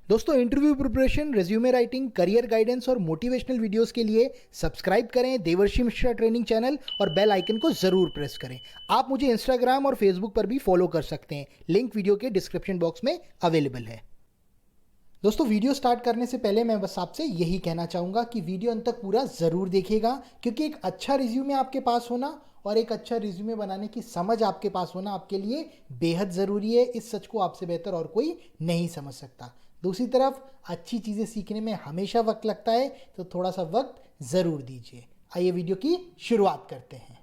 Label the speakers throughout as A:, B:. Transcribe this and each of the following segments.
A: दोस्तों, interview preparation, resume writing, career guidance और motivational videos के लिए सब्सक्राइब करें देवर्षि मिश्रा ट्रेनिंग चैनल और बेल आइकन को जरूर प्रेस करें। आप मुझे इंस्टाग्राम और फेसबुक पर भी फॉलो कर सकते हैं, लिंक वीडियो के डिस्क्रिप्शन बॉक्स में अवेलेबल है। दोस्तों, वीडियो स्टार्ट करने से पहले मैं बस आपसे यही कहना चाहूँगा कि वीडियो अंत तक पूरा ज़रूर देखिएगा, क्योंकि एक अच्छा रिज्यूमे आपके पास होना और एक अच्छा रिज्यूमे बनाने की समझ आपके पास होना आपके लिए बेहद ज़रूरी है। इस सच को आपसे बेहतर और कोई नहीं समझ सकता। दूसरी तरफ, अच्छी चीज़ें सीखने में हमेशा वक्त लगता है, तो थोड़ा सा वक्त ज़रूर दीजिए। आइए वीडियो की शुरुआत करते हैं।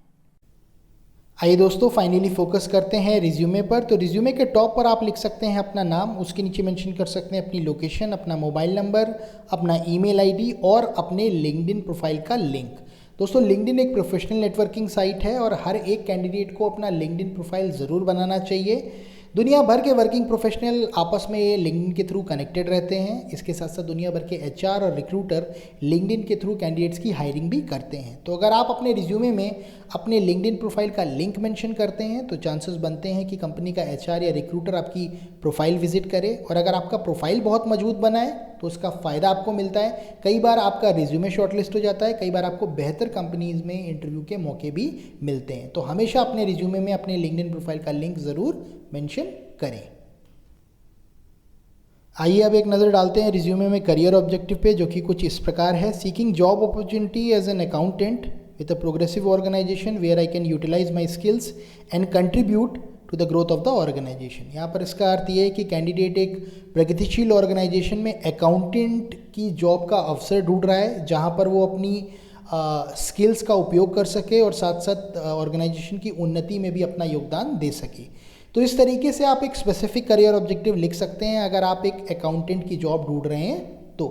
A: आइए दोस्तों, फाइनली फोकस करते हैं रिज्यूमे पर। तो रिज्यूमे के टॉप पर आप लिख सकते हैं अपना नाम, उसके नीचे मेंशन कर सकते हैं अपनी लोकेशन, अपना मोबाइल नंबर, अपना ईमेल आईडी और अपने लिंक्डइन प्रोफाइल का लिंक। दोस्तों, लिंक्डइन एक प्रोफेशनल नेटवर्किंग साइट है और हर एक कैंडिडेट को अपना लिंक्डइन प्रोफाइल ज़रूर बनाना चाहिए। दुनिया भर के वर्किंग प्रोफेशनल आपस में ये लिंक्डइन के थ्रू कनेक्टेड रहते हैं। इसके साथ साथ दुनिया भर के एचआर और रिक्रूटर लिंक्डइन के थ्रू कैंडिडेट्स की हायरिंग भी करते हैं। तो अगर आप अपने रिज्यूमे में अपने लिंक्डइन प्रोफाइल का लिंक मेंशन करते हैं तो चांसेस बनते हैं कि कंपनी का एचआर या रिक्रूटर आपकी प्रोफाइल विजिट करे। और अगर आपका प्रोफाइल बहुत मजबूत बना है तो उसका फ़ायदा आपको मिलता है। कई बार आपका रिज्यूमे शॉर्टलिस्ट हो जाता है, कई बार आपको बेहतर कंपनीज़ में इंटरव्यू के मौके भी मिलते हैं। तो हमेशा अपने रिज्यूमे में अपने लिंक्डइन प्रोफाइल का लिंक ज़रूर मेंशन करें। आइए अब एक नज़र डालते हैं रिज्यूमे में करियर ऑब्जेक्टिव पे, जो कि कुछ इस प्रकार है। Seeking job opportunity as an accountant with a progressive organization where I can utilize my skills and contribute to the growth of the organization. यहाँ पर इसका अर्थ ये है कि कैंडिडेट एक प्रगतिशील ऑर्गेनाइजेशन में अकाउंटेंट की जॉब का अवसर ढूंढ रहा है, जहाँ पर वो अपनी स्किल्स का उपयोग कर सके और साथ साथ ऑर्गेनाइजेशन की उन्नति में भी अपना योगदान दे सके। तो इस तरीके से आप एक स्पेसिफिक करियर ऑब्जेक्टिव लिख सकते हैं अगर आप एक अकाउंटेंट की जॉब ढूंढ रहे हैं तो।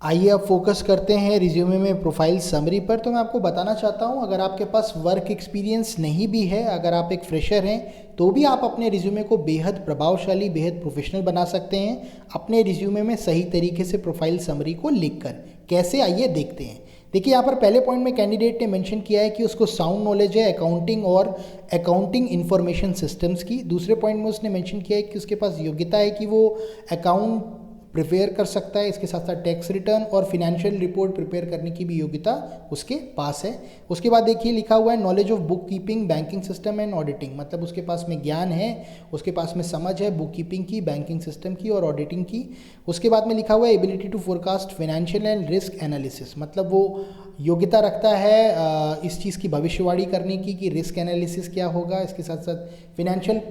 A: आइए अब फोकस करते हैं रिज्यूमे में प्रोफाइल समरी पर। तो मैं आपको बताना चाहता हूं, अगर आपके पास वर्क एक्सपीरियंस नहीं भी है, अगर आप एक फ्रेशर हैं, तो भी आप अपने रिज्यूमे को बेहद प्रभावशाली, बेहद प्रोफेशनल बना सकते हैं अपने रिज्यूमे में सही तरीके से प्रोफाइल समरी को लिखकर। कैसे, आइए देखते हैं। देखिए, यहाँ पर पहले पॉइंट में कैंडिडेट ने मेंशन किया है कि उसको साउंड नॉलेज है अकाउंटिंग और अकाउंटिंग इंफॉर्मेशन सिस्टम्स की। दूसरे पॉइंट में उसने मेंशन किया है कि उसके पास योग्यता है कि वो अकाउंट प्रिपेयर कर सकता है, इसके साथ साथ टैक्स रिटर्न और फिनेंशियल रिपोर्ट प्रिपेयर करने की भी योग्यता उसके पास है। उसके बाद देखिए लिखा हुआ है knowledge of book keeping, banking system and auditing, मतलब उसके पास में ज्ञान है, उसके पास में समझ है बुक कीपिंग की, बैंकिंग सिस्टम की और ऑडिटिंग की। उसके बाद में लिखा हुआ है ability to forecast financial and risk analysis, मतलब वो योग्यता रखता है इस चीज़ की भविष्यवाणी करने की कि रिस्क एनालिसिस क्या होगा, इसके साथ साथ फिनेंशियल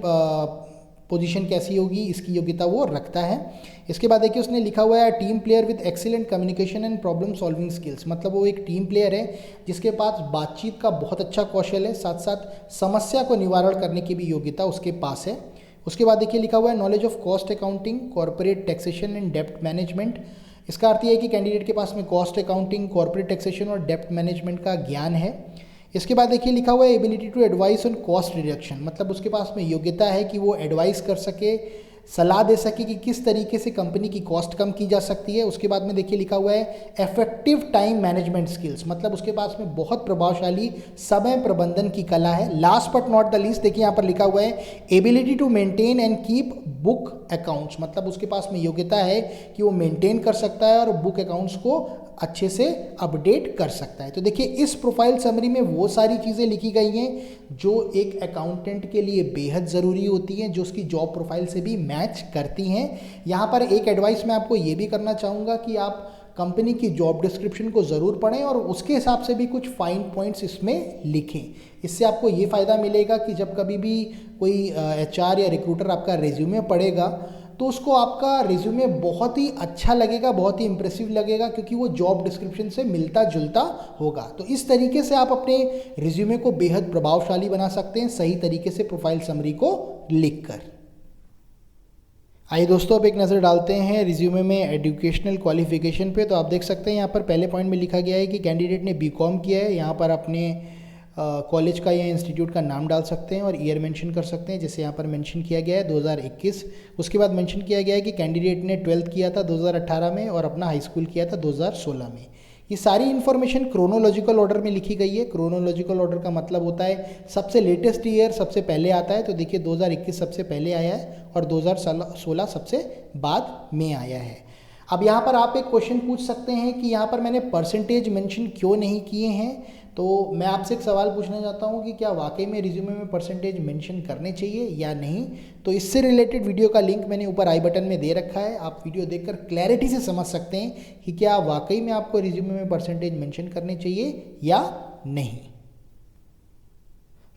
A: पोजीशन कैसी होगी, इसकी योग्यता वो रखता है। इसके बाद देखिए उसने लिखा हुआ है team player with excellent communication and problem solving skills, मतलब वो एक टीम प्लेयर है जिसके पास बातचीत का बहुत अच्छा कौशल है, साथ साथ समस्या को निवारण करने की भी योग्यता उसके पास है। उसके बाद देखिए लिखा हुआ है knowledge of cost accounting, corporate taxation and डेप्ट मैनेजमेंट। इसका अर्थ यह है कि कैंडिडेट के पास में कॉस्ट अकाउंटिंग, कॉर्पोरेट टैक्सेशन और डेप्ट मैनेजमेंट का ज्ञान है। इसके बाद देखिए लिखा हुआ है ability to advice on cost reduction, मतलब उसके पास में योग्यता है कि वो एडवाइस कर सके, सलाह दे सके कि किस तरीके से कंपनी की कॉस्ट कम की जा सकती है। उसके बाद में देखिए लिखा हुआ है इफेक्टिव टाइम मैनेजमेंट स्किल्स, मतलब उसके पास में बहुत प्रभावशाली समय प्रबंधन की कला है। Last but not the least देखिए यहाँ पर लिखा हुआ है ability to maintain and keep book accounts, मतलब उसके पास में योग्यता है कि वो मेंटेन कर सकता है और बुक अकाउंट्स को अच्छे से अपडेट कर सकता है। तो देखिए इस प्रोफाइल समरी में वो सारी चीज़ें लिखी गई हैं जो एक अकाउंटेंट के लिए बेहद ज़रूरी होती हैं, जो उसकी जॉब प्रोफाइल से भी मैच करती हैं। यहाँ पर एक एडवाइस मैं आपको ये भी करना चाहूँगा कि आप कंपनी की जॉब डिस्क्रिप्शन को ज़रूर पढ़ें और उसके हिसाब से भी कुछ फाइन पॉइंट्स इसमें लिखें। इससे आपको ये फ़ायदा मिलेगा कि जब कभी भी कोई एचआर या रिक्रूटर आपका रिज्यूमे पढ़ेगा तो उसको आपका रिज्यूमे बहुत ही अच्छा लगेगा, बहुत ही इंप्रेसिव लगेगा, क्योंकि वो जॉब डिस्क्रिप्शन से मिलता जुलता होगा। तो इस तरीके से आप अपने रिज्यूमे को बेहद प्रभावशाली बना सकते हैं सही तरीके से प्रोफाइल समरी को लिखकर। आइए दोस्तों अब एक नज़र डालते हैं रिज्यूमे में एजुकेशनल क्वालिफिकेशन पे। तो आप देख सकते हैं यहाँ पर पहले पॉइंट में लिखा गया है कि कैंडिडेट ने बीकॉम किया है। यहाँ पर अपने कॉलेज का या इंस्टीट्यूट का नाम डाल सकते हैं और ईयर मेंशन कर सकते हैं, जैसे यहाँ पर मेंशन किया गया है 2021। उसके बाद मेंशन किया गया है कि कैंडिडेट ने 12th किया था 2018 में और अपना हाई स्कूल किया था 2016 में। ये सारी इन्फॉर्मेशन क्रोनोलॉजिकल ऑर्डर में लिखी गई है। क्रोनोलॉजिकल ऑर्डर का मतलब होता है सबसे लेटेस्ट ईयर सबसे पहले आता है। तो देखिए 2021 सबसे पहले आया है और 2016 सबसे बाद में आया है। अब यहाँ पर आप एक क्वेश्चन पूछ सकते हैं कि यहाँ पर मैंने परसेंटेज मेंशन क्यों नहीं किए हैं। तो मैं आपसे एक सवाल पूछना चाहता हूँ कि क्या वाकई में रिज्यूमे में परसेंटेज मेंशन करने चाहिए या नहीं। तो इससे रिलेटेड वीडियो का लिंक मैंने ऊपर आई बटन में दे रखा है, आप वीडियो देखकर क्लैरिटी से समझ सकते हैं कि क्या वाकई में आपको रिज्यूमे में परसेंटेज मेंशन करने चाहिए या नहीं।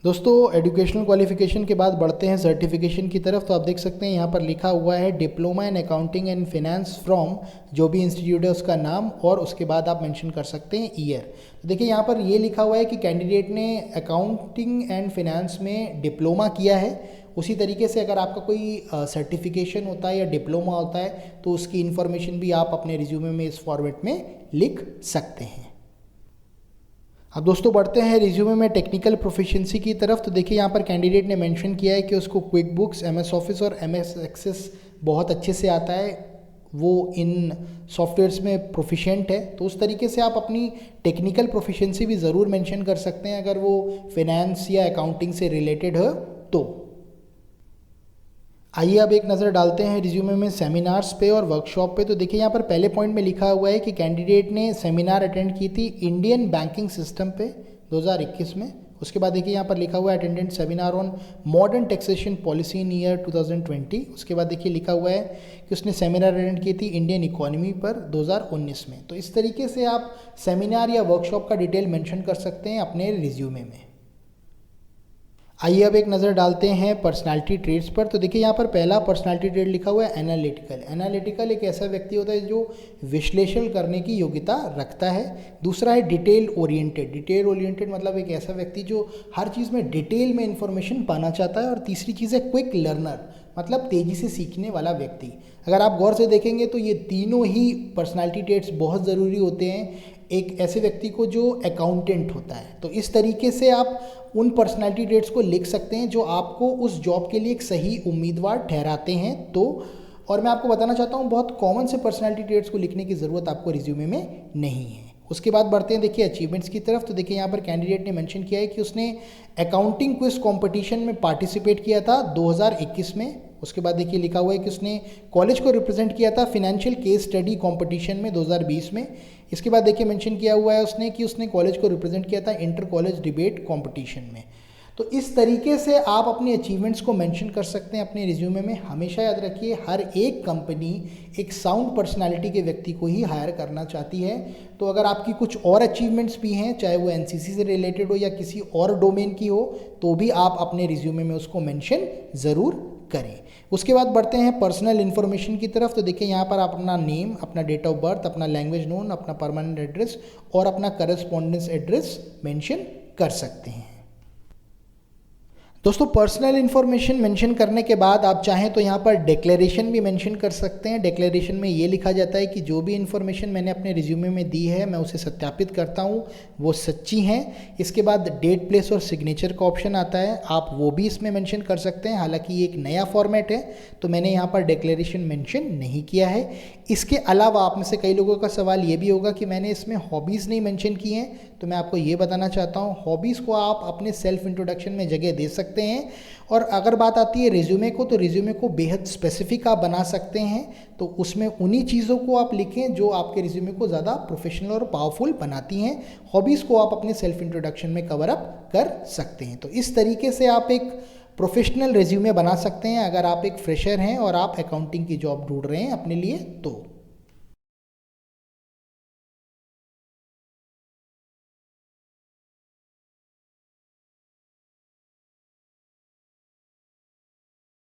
A: दोस्तों एजुकेशनल क्वालिफिकेशन के बाद बढ़ते हैं सर्टिफिकेशन की तरफ। तो आप देख सकते हैं यहाँ पर लिखा हुआ है diploma in accounting and finance from जो भी इंस्टीट्यूट है उसका नाम और उसके बाद आप मेंशन कर सकते हैं ईयर। तो देखिए यहाँ पर ये लिखा हुआ है कि कैंडिडेट ने अकाउंटिंग एंड फिनेंस में डिप्लोमा किया है। उसी तरीके से अगर आपका कोई सर्टिफिकेशन होता है या डिप्लोमा होता है तो उसकी इन्फॉर्मेशन भी आप अपने रिज्यूमे में इस फॉर्मेट में लिख सकते हैं। अब दोस्तों बढ़ते हैं रिज्यूमे में टेक्निकल प्रोफिशिएंसी की तरफ। तो देखिए यहाँ पर कैंडिडेट ने मेंशन किया है कि उसको क्विक बुक्स, एमएस ऑफिस और एमएस एक्सेस बहुत अच्छे से आता है, वो इन सॉफ्टवेयर्स में प्रोफिशिएंट है। तो उस तरीके से आप अपनी टेक्निकल प्रोफिशिएंसी भी ज़रूर मेंशन कर सकते हैं अगर वो फिनेंस या अकाउंटिंग से रिलेटेड हो तो। आइए अब एक नज़र डालते हैं रिज्यूमे में सेमिनार्स पे और वर्कशॉप पे। तो देखिए यहाँ पर पहले पॉइंट में लिखा हुआ है कि कैंडिडेट ने सेमिनार अटेंड की थी इंडियन बैंकिंग सिस्टम पे 2021 में। उसके बाद देखिए यहाँ पर लिखा हुआ है attendant seminar on modern taxation policy in year 2020। उसके बाद देखिए लिखा हुआ है कि उसने सेमिनार अटेंड की थी इंडियन इकोनॉमी पर 2019 में। तो इस तरीके से आप सेमिनार या वर्कशॉप का डिटेल मेंशन कर सकते हैं अपने रिज्यूमे में। आइए अब एक नज़र डालते हैं पर्सनालिटी ट्रेड्स पर। तो देखिए यहाँ पर पहला पर्सनालिटी ट्रेड लिखा हुआ है एनालिटिकल। एनालिटिकल एक ऐसा व्यक्ति होता है जो विश्लेषण करने की योग्यता रखता है। दूसरा है डिटेल ओरिएंटेड। डिटेल ओरिएंटेड मतलब एक ऐसा व्यक्ति जो हर चीज़ में डिटेल में इंफॉर्मेशन पाना चाहता है। और तीसरी चीज़ है क्विक लर्नर मतलब तेज़ी से सीखने वाला व्यक्ति। अगर आप गौर से देखेंगे तो ये तीनों ही पर्सनालिटी ट्रेड्स बहुत ज़रूरी होते हैं एक ऐसे व्यक्ति को जो अकाउंटेंट होता है। तो इस तरीके से आप उन पर्सनालिटी ट्रेड्स को लिख सकते हैं जो आपको उस जॉब के लिए एक सही उम्मीदवार ठहराते हैं। तो और मैं आपको बताना चाहता हूँ बहुत कॉमन से पर्सनालिटी ट्रेड्स को लिखने की ज़रूरत आपको रिज्यूमे में नहीं है। उसके बाद बढ़ते हैं देखिए अचीवमेंट्स की तरफ। तो देखिए यहाँ पर कैंडिडेट ने मेंशन किया है कि उसने अकाउंटिंग क्विज कंपटीशन में पार्टिसिपेट किया था 2021 में। उसके बाद देखिए लिखा हुआ है कि उसने कॉलेज को रिप्रेजेंट किया था फिनेंशियल केस स्टडी कंपटीशन में 2020 में। इसके बाद देखिए मेंशन किया हुआ है उसने कि उसने कॉलेज को रिप्रेजेंट किया था इंटर कॉलेज डिबेट कंपटीशन में। तो इस तरीके से आप अपने अचीवमेंट्स को मेंशन कर सकते हैं अपने रिज्यूमे में। हमेशा याद रखिए हर एक कंपनी एक साउंड पर्सनालिटी के व्यक्ति को ही हायर करना चाहती है। तो अगर आपकी कुछ और अचीवमेंट्स भी हैं चाहे वो एनसीसी से रिलेटेड हो या किसी और डोमेन की हो तो भी आप अपने रिज्यूमे में उसको मेंशन ज़रूर करें। उसके बाद बढ़ते हैं पर्सनल इन्फॉर्मेशन की तरफ। तो देखिए यहाँ पर आप अपना नेम, अपना डेट ऑफ बर्थ, अपना लैंग्वेज नोन, अपना परमानेंट एड्रेस और अपना करस्पॉन्डेंस एड्रेस मेंशन कर सकते हैं। दोस्तों पर्सनल इन्फॉर्मेशन मेंशन करने के बाद आप चाहें तो यहाँ पर डिक्लेरेशन भी मेंशन कर सकते हैं। डिक्लेरेशन में ये लिखा जाता है कि जो भी इन्फॉर्मेशन मैंने अपने रिज्यूमे में दी है मैं उसे सत्यापित करता हूँ वो सच्ची हैं। इसके बाद डेट, प्लेस और सिग्नेचर का ऑप्शन आता है, आप वो भी इसमें मेंशन कर सकते हैं। हालांकि ये एक नया फॉर्मेट है तो मैंने यहाँ पर डिक्लेरेशन मेंशन नहीं किया है। इसके अलावा आप में से कई लोगों का सवाल ये भी होगा कि मैंने इसमें हॉबीज़ नहीं मेंशन की हैं। तो मैं आपको ये बताना चाहता हूँ हॉबीज़ को आप अपने सेल्फ इंट्रोडक्शन में जगह दे सकते हैं। और अगर बात आती है रिज्यूमे को तो रिज्यूमे को बेहद स्पेसिफिक आप बना सकते हैं। तो उसमें उन्हीं चीज़ों को आप लिखें जो आपके रिज्यूमे को ज़्यादा प्रोफेशनल और पावरफुल बनाती हैं। हॉबीज़ को आप अपने सेल्फ इंट्रोडक्शन में कवर अप कर सकते हैं। तो इस तरीके से आप एक प्रोफेशनल रिज्यूमे बना सकते हैं अगर आप एक फ्रेशर हैं और आप अकाउंटिंग की जॉब ढूंढ रहे हैं अपने लिए तो।